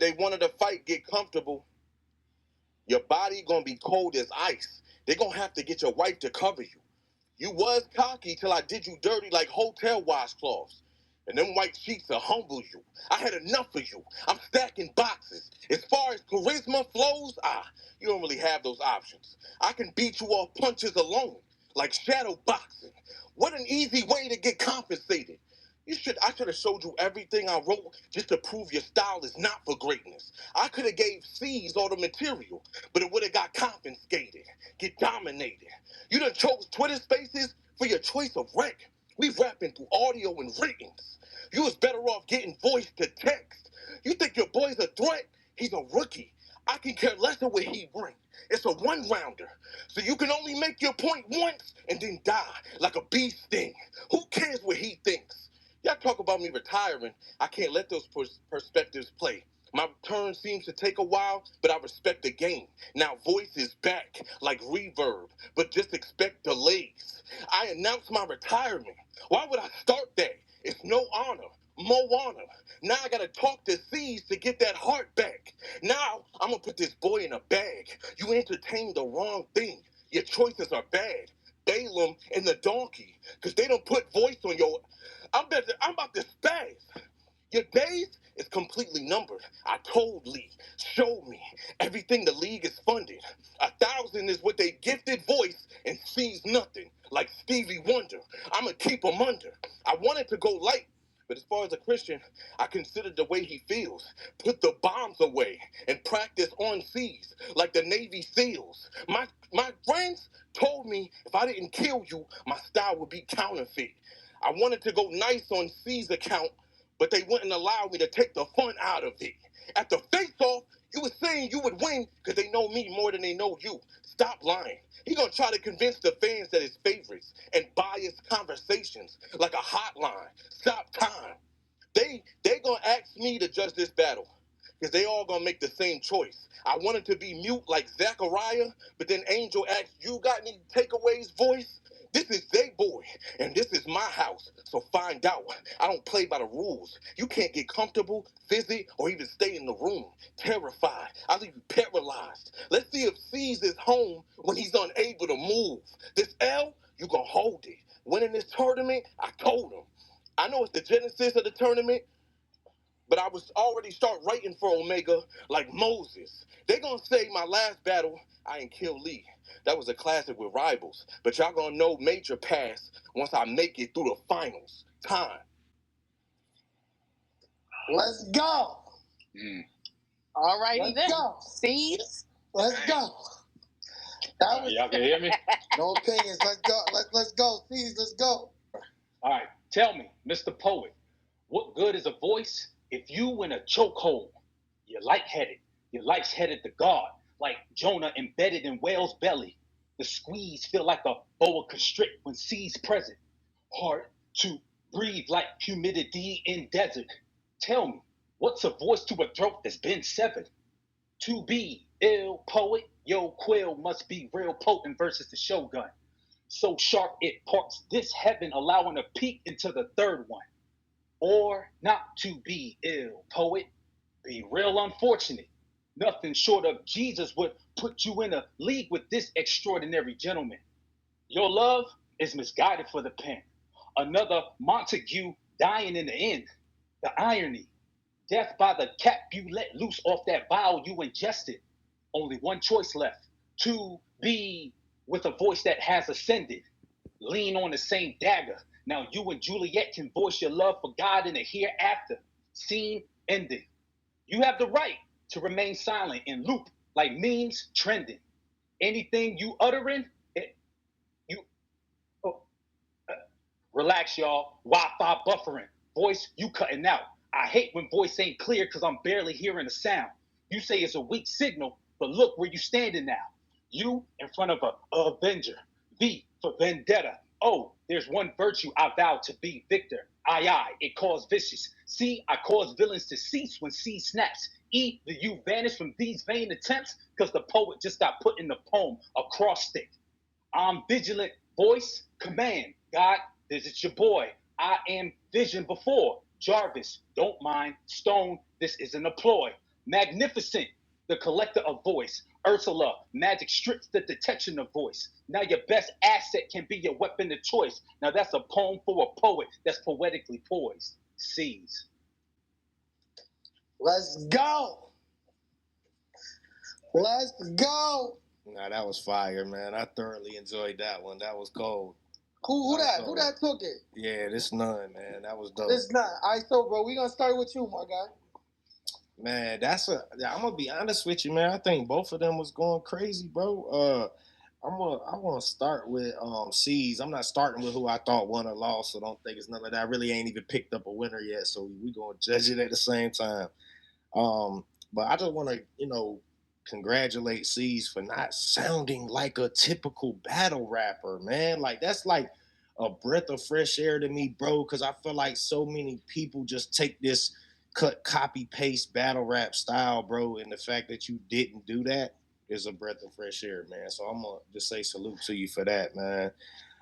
they wanted to fight, get comfortable, your body gonna be cold as ice. They gonna have to get your wife to cover you. You was cocky till I did you dirty like hotel washcloths. And them white sheets will humble you. I had enough of you. I'm stacking boxes. As far as charisma flows, you don't really have those options. I can beat you off punches alone, like shadow boxing. What an easy way to get compensated. I should have showed you everything I wrote just to prove your style is not for greatness. I could have gave C's all the material, but it would have got confiscated, get dominated. You done chose Twitter Spaces for your choice of rec. We rapping through audio and writtens. You was better off getting voice to text. You think your boy's a threat? He's a rookie. I can care less of what he brings. It's a one-rounder. So you can only make your point once and then die like a bee sting. Who cares what he thinks? Y'all talk about me retiring. I can't let those perspectives play. My turn seems to take a while, but I respect the game. Now voice is back like reverb, but just expect delays. I announced my retirement. Why would I start that? It's no honor. Moana. Now I gotta talk to Se1ze to get that heart back. Now I'm gonna put this boy in a bag. You entertained the wrong thing. Your choices are bad. Balaam and the donkey, because they don't put voice on your... I'm about to spaz. Your days is completely numbered. I told Lee, show me. Everything the league is funded. 1,000 is what they gifted voice and sees nothing. Like Stevie Wonder. I'ma keep him under. I wanted to go light, but as far as a Christian, I considered the way he feels. Put the bombs away and practice on seas like the Navy SEALs. My friends told me if I didn't kill you, my style would be counterfeit. I wanted to go nice on Se1ze's account, but they wouldn't allow me to take the fun out of it. At the face-off, you were saying you would win because they know me more than they know you. Stop lying. He gonna try to convince the fans that his favorites and biased conversations like a hotline. Stop time. They gonna ask me to judge this battle because they all gonna make the same choice. I wanted to be mute like Zachariah, but then Angel asked, you got any takeaways, voice? This is they boy, and this is my house, so find out. I don't play by the rules. You can't get comfortable, visit, or even stay in the room. Terrified. I leave you paralyzed. Let's see if Se1ze is home when he's unable to move. This L, you gonna hold it. Winning this tournament, I told him. I know it's the genesis of the tournament, but I was already start writing for Omega like Moses. They gonna say my last battle, I ain't kill Lee. That was a classic with rivals. But y'all gonna know major pass once I make it through the finals. Time. Let's go. All righty then. Go. Se1ze. Let's go. That was, y'all can hear me? No opinions. Let's go. Let's go. Se1ze, let's go. All right, tell me, Mr. Poet, what good is a voice if you in a chokehold? You're lightheaded. Your life's headed to God, like Jonah embedded in whale's belly. The squeeze feel like a boa constrict when Se1ze's present. Hard to breathe like humidity in desert. Tell me, what's a voice to a throat that's been severed? To be ill poet, yo quill must be real potent versus the Shogun. So sharp it parts this heaven, allowing a peek into the third one. Or not to be ill, poet, be real unfortunate. Nothing short of Jesus would put you in a league with this extraordinary gentleman. Your love is misguided for the pen. Another Montague dying in the end. The irony, death by the cap you let loose off that vial you ingested. Only one choice left, to be with a voice that has ascended. Lean on the same dagger. Now you and Juliet can voice your love for God in the hereafter. Scene ending. You have the right to remain silent and loop like memes trending. Anything you uttering, relax, y'all. Wi-Fi buffering. Voice, you cutting out. I hate when voice ain't clear because I'm barely hearing a sound. You say it's a weak signal, but look where you standing now. You in front of a Avenger. V for vendetta. Oh, there's one virtue I vow to be victor. I, it calls vicious. C, I cause villains to cease when C snaps. E, the U vanish from these vain attempts because the poet just got put in the poem acrostic. I'm vigilant, voice, command. God, visit your boy. I am vision before. Jarvis, don't mind. Stone, this isn't a ploy. Magnificent, the collector of voice. Ursula, magic strips the detection of voice. Now your best asset can be your weapon of choice. Now that's a poem for a poet that's poetically poised. Se1ze. Let's go. Let's go. Nah, that was fire, man. I thoroughly enjoyed that one. That was cold. Who that took it? Yeah, this none, man. That was dope. This not. All right, so bro, we gonna start with you, my guy. Man, I'm gonna be honest with you, man. I think both of them was going crazy, bro. I want to start with Se1ze. I'm not starting with who I thought won or lost, so don't think it's none of that. I really ain't even picked up a winner yet, so we gonna judge it at the same time. But I just want to, congratulate Se1ze for not sounding like a typical battle rapper, man. Like that's like a breath of fresh air to me, bro. Because I feel like so many people just take this cut, copy, paste battle rap style, bro, and the fact that you didn't do that is a breath of fresh air, man. So I'm gonna just say salute to you for that, man.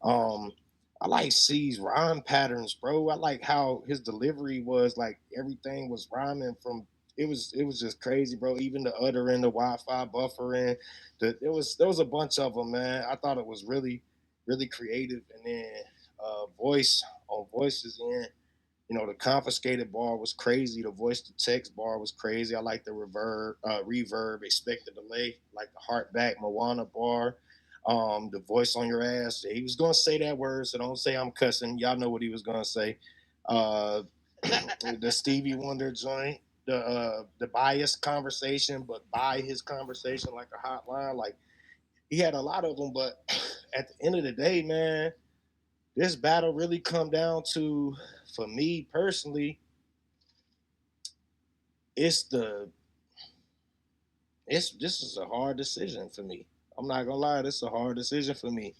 I like Se1ze's rhyme patterns, bro. I like how his delivery was like everything was rhyming from. It was just crazy, bro. Even the uttering, the Wi-Fi buffering, there was a bunch of them, man. I thought it was really, really creative. And then voice on voices in. The confiscated bar was crazy. The voice to text bar was crazy. I like the reverb, expect the delay, like the heart back Moana bar. The voice on your ass. He was gonna say that word, so don't say I'm cussing. Y'all know what he was gonna say. The Stevie Wonder joint, the biased conversation, but by his conversation like a hotline. Like he had a lot of them, but at the end of the day, man, this battle really come down to, for me personally, this is a hard decision for me. I'm not gonna lie, this is a hard decision for me.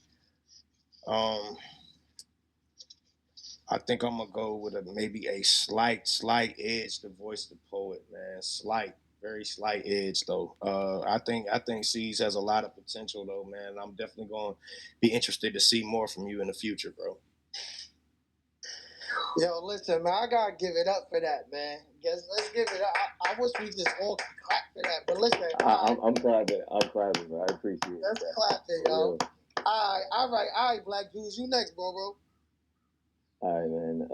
I think I'm gonna go with maybe a slight edge to voice the poet, man. Slight, very slight edge though. I think Se1ze has a lot of potential though, man. I'm definitely gonna be interested to see more from you in the future, bro. Yo, listen, man, I gotta give it up for that, man. Let's give it up. I wish we just all could clap for that. But listen, I'm clapping, man. I appreciate it. Let's clap it, yo. All right, Black Juice, you next, bro. All right, man.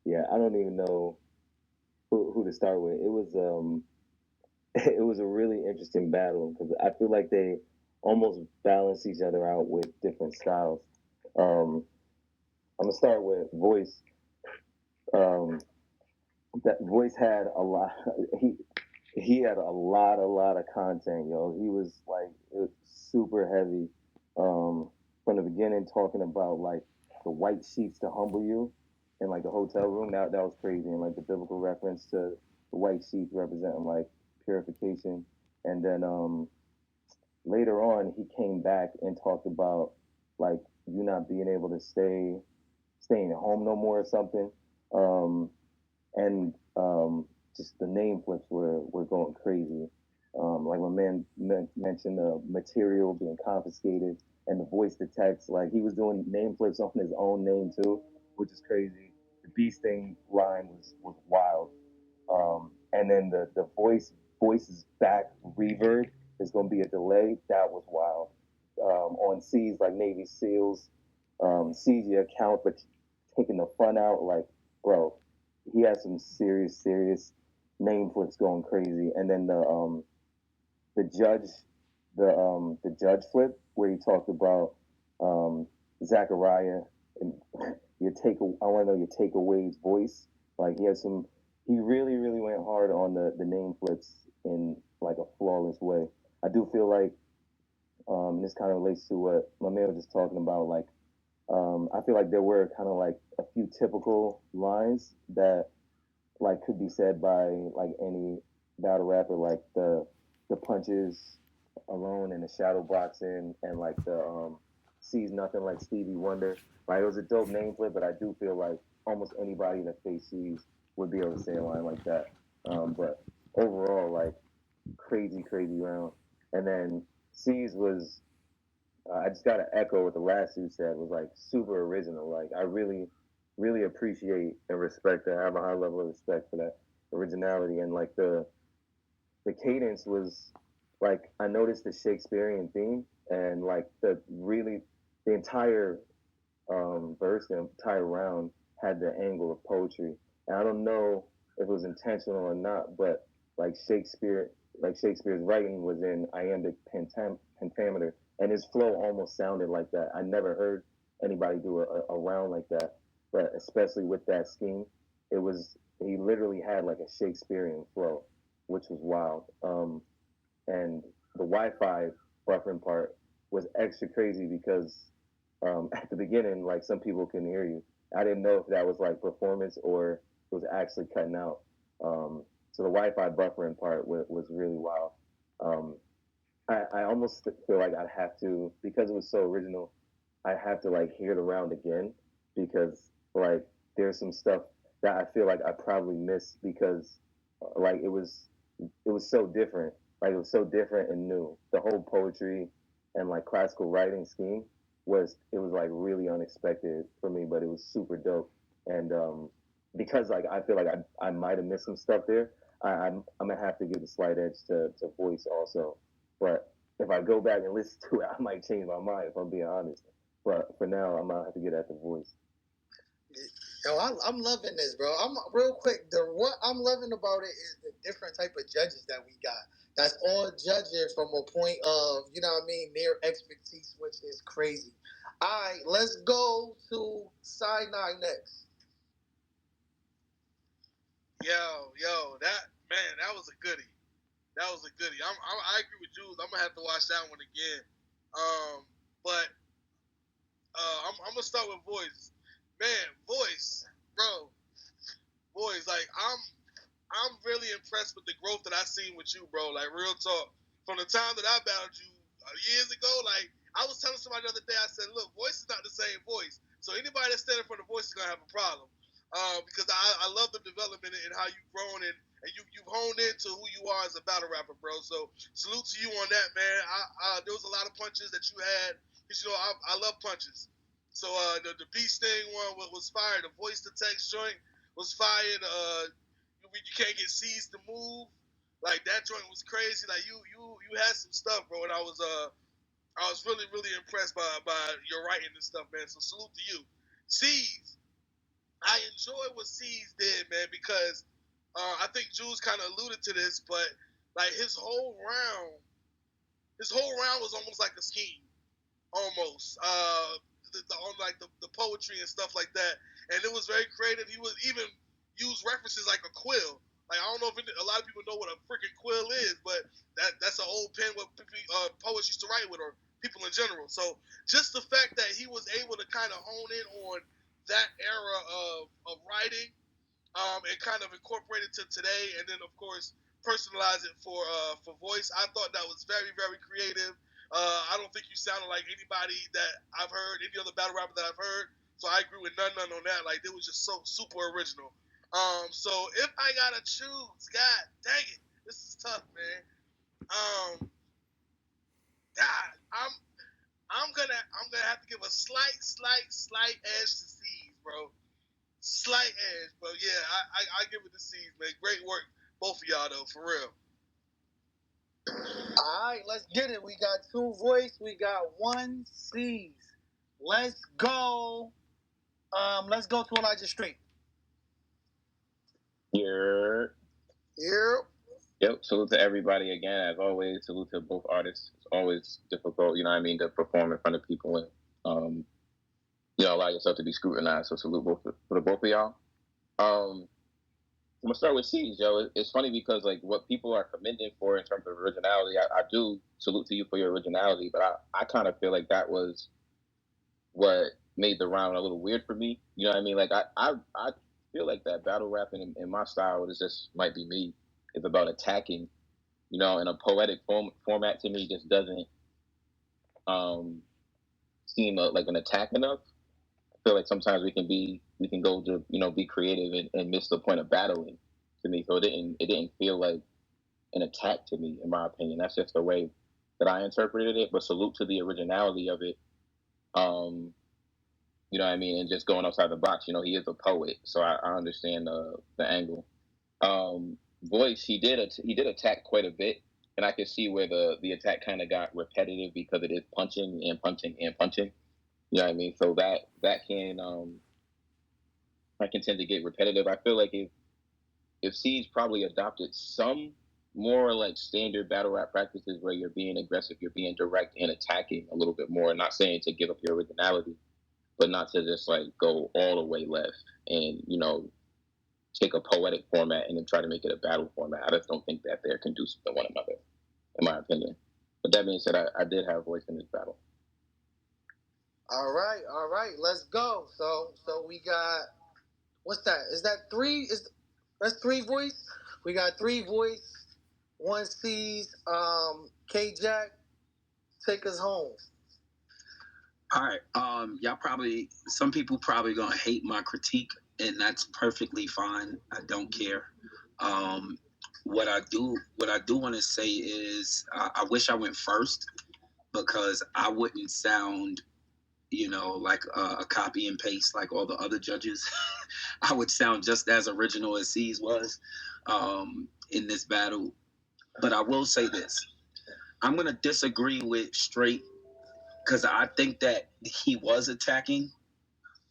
Yeah, I don't even know who to start with. It was it was a really interesting battle because I feel like they almost balance each other out with different styles. I'm gonna start with voice. That voice had a lot. He had a lot of content, yo. He was like super heavy. From the beginning, talking about like the white sheets to humble you, in like the hotel room. That was crazy, and like the biblical reference to the white sheets representing like purification. And then later on, he came back and talked about like you not being able to staying at home no more or something. And just the name flips were going crazy. Like my man mentioned the material being confiscated and the voice to text. Like he was doing name flips on his own name too, which is crazy. The Beast thing line was wild. And then the voices back reverb is going to be a delay. That was wild. On Se1ze like Navy SEALs, Se1ze account, but taking the fun out, like bro, he has some serious name flips going crazy. And then the judge flip where he talked about Zachariah and I want to know your takeaways voice. Like he really went hard on the name flips in like a flawless way. I do feel like this kind of relates to what my man was just talking about. Like I feel like there were kind of like a few typical lines that like could be said by like any battle rapper, like the punches alone and the shadow boxing and like the sees nothing like Stevie Wonder. Like it was a dope name flip, but I do feel like almost anybody that faced Se1ze would be able to say a line like that. But overall, like crazy round. And then Se1ze was I just got to echo what the last dude said, was like super original. Like I really appreciate and respect that. I have a high level of respect for that. originality, and like the cadence was like, I noticed the Shakespearean theme, and like the entire verse, the entire round had the angle of poetry. And I don't know if it was intentional or not, but like Shakespeare's writing was in iambic pentameter, and his flow almost sounded like that. I never heard anybody do a round like that, but especially with that scheme, he literally had like a Shakespearean flow, which was wild. And the Wi-Fi buffering part was extra crazy because at the beginning, like, some people couldn't hear you. I didn't know if that was like performance or it was actually cutting out. So the Wi-Fi buffering part was really wild. I almost feel like I'd have to, because it was so original, I have to like hear the round again, because like there's some stuff that I feel like I probably missed because like it was so different. Like, it was so different and new. The whole poetry and like classical writing scheme was like really unexpected for me, but it was super dope. And because like I feel like I might have missed some stuff there, I'm gonna have to give the slight edge to voice also. But if I go back and listen to it, I might change my mind, if I'm being honest. But for now, I'm gonna have to get at the voice. Yo, I'm loving this, bro. I'm real quick. What I'm loving about it is the different type of judges that we got. That's all judging from a point of, you know what I mean, near expertise, which is crazy. All right, let's go to Sinai next. That was a goodie. That was a goodie. I agree with Jules. I'm gonna have to watch that one again. But I'm gonna start with voice. Man, voice, bro, voice. Like, I'm really impressed with the growth that I seen with you, bro. Like, real talk. From the time that I battled you years ago, like, I was telling somebody the other day, I said, look, voice is not the same voice. So anybody that's standing in front of voice is gonna have a problem. Because I love the development and how you've grown and you've honed into who you are as a battle rapper, bro. So salute to you on that, man. There was a lot of punches that you had. Cause I love punches. So the bee sting one was fired. The voice to text joint was fired. You can't get seized to move. Like, that joint was crazy. Like, you had some stuff, bro. And I was really really impressed by your writing and stuff, man. So salute to you. Se1ze, I enjoy what Se1ze did, man, because I think Jules kind of alluded to this, but like his whole round was almost like a scheme, almost. On like the poetry and stuff like that, and it was very creative. He would even use references like a quill. Like, I don't know if a lot of people know what a freaking quill is, but that's an old pen what poets used to write with, or people in general. So just the fact that he was able to kind of hone in on that era of writing, and kind of incorporate it to today, and then of course personalize it for voice. I thought that was very very creative. I don't think you sounded like anybody that I've heard, any other battle rapper that I've heard. So I agree with none on that. Like, it was just so super original. So if I gotta choose, God dang it, this is tough, man. God, I'm gonna have to give a slight edge to Se1ze, bro. Slight edge, but yeah, I give it to Se1ze, man. Great work, both of y'all, though, for real. All right, let's get it. We got 2 voice, we got 1 Se1ze. Let's go. Let's go to Elijah Street. Here. Yep, salute to everybody again. As always, salute to both artists. It's always difficult, you know what I mean, to perform in front of people and allow yourself to be scrutinized. So salute for the both of y'all. I'm gonna start with Se1ze, yo. It's funny because like what people are commending for in terms of originality, I do salute to you for your originality, but I kind of feel like that was what made the round a little weird for me. You know what I mean? Like I feel like that battle rapping in my style is just, might be me, is about attacking. You know, in a poetic format to me just doesn't seem like an attack enough. I feel like sometimes we can go to, be creative and miss the point of battling to me. So it didn't feel like an attack to me, in my opinion. That's just the way that I interpreted it. But salute to the originality of it. You know what I mean? And just going outside the box. You know, he is a poet, so I understand the angle. Voice, he did attack quite a bit, and I could see where the attack kind of got repetitive because it is punching and punching and punching. You know what I mean? So that can tend to get repetitive. I feel like if Se1ze probably adopted some more like standard battle rap practices where you're being aggressive, you're being direct and attacking a little bit more. Not saying to give up your originality, but not to just like go all the way left and, you know, take a poetic format and then try to make it a battle format. I just don't think that they're conducive to one another, in my opinion. But that being said, I did have voice in this battle. All right, let's go. So we got, what's that? Is that three? That's three voice? We got three voice, one Se1ze, K-Jack, take us home. All right. Some people probably gonna hate my critique, and that's perfectly fine. I don't care. What I do want to say is I wish I went first because I wouldn't sound, you know, like a copy and paste like all the other judges. I would sound just as original as Se1ze was in this battle. But I will say this. I'm going to disagree with Straight because I think that he was attacking.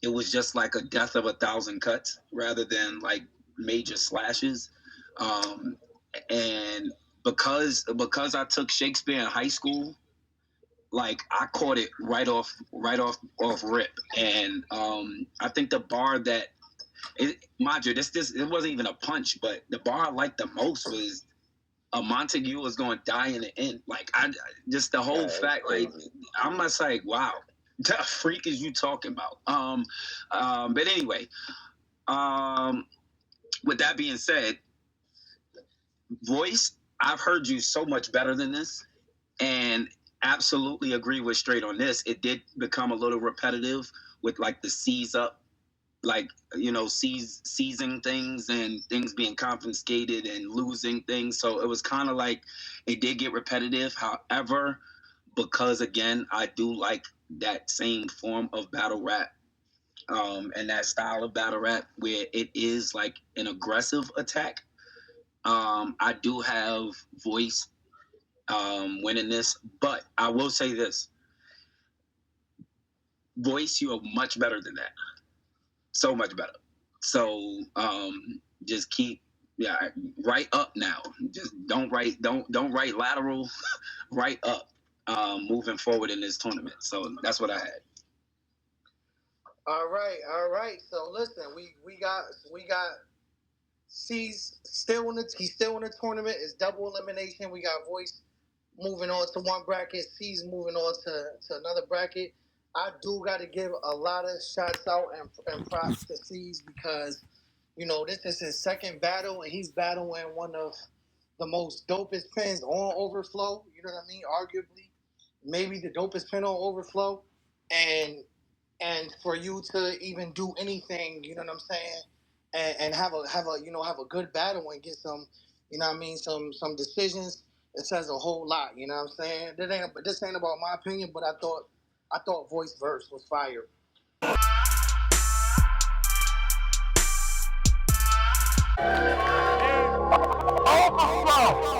It was just like a death of 1,000 cuts rather than like major slashes. And because I took Shakespeare in high school, like I caught it right off rip. And I think the bar that, mind you, it wasn't even a punch, but the bar I liked the most was a Montague was going to die in the end. Like just the whole fact, like I'm just like, wow, the freak is you talking about? But anyway, with that being said, voice, I've heard you so much better than this, and absolutely agree with Straight on this. It did become a little repetitive with like the Se1ze up, like, you know, seizing things and things being confiscated and losing things. So it was kind of like it did get repetitive. However, because again, I do like that same form of battle rap and that style of battle rap where it is like an aggressive attack. I do have voice winning this, but I will say this. Voice, you are much better than that. So much better. So just keep right up now. Just don't write lateral, right up moving forward in this tournament. So that's what I had. All right. So listen, we got Se1ze still in the tournament. It's double elimination. We got voice moving on to one bracket, Se1ze moving on to another bracket. I do got to give a lot of shots out and props to Se1ze because, you know, this is his second battle, and he's battling one of the most dopest pins on Overflow. You know what I mean? Arguably, maybe the dopest pin on Overflow, and for you to even do anything, you know what I'm saying, and have a good battle and get some, you know what I mean, some decisions. It says a whole lot. You know what I'm saying? This ain't about my opinion, but I thought voice verse was fire. Overflow.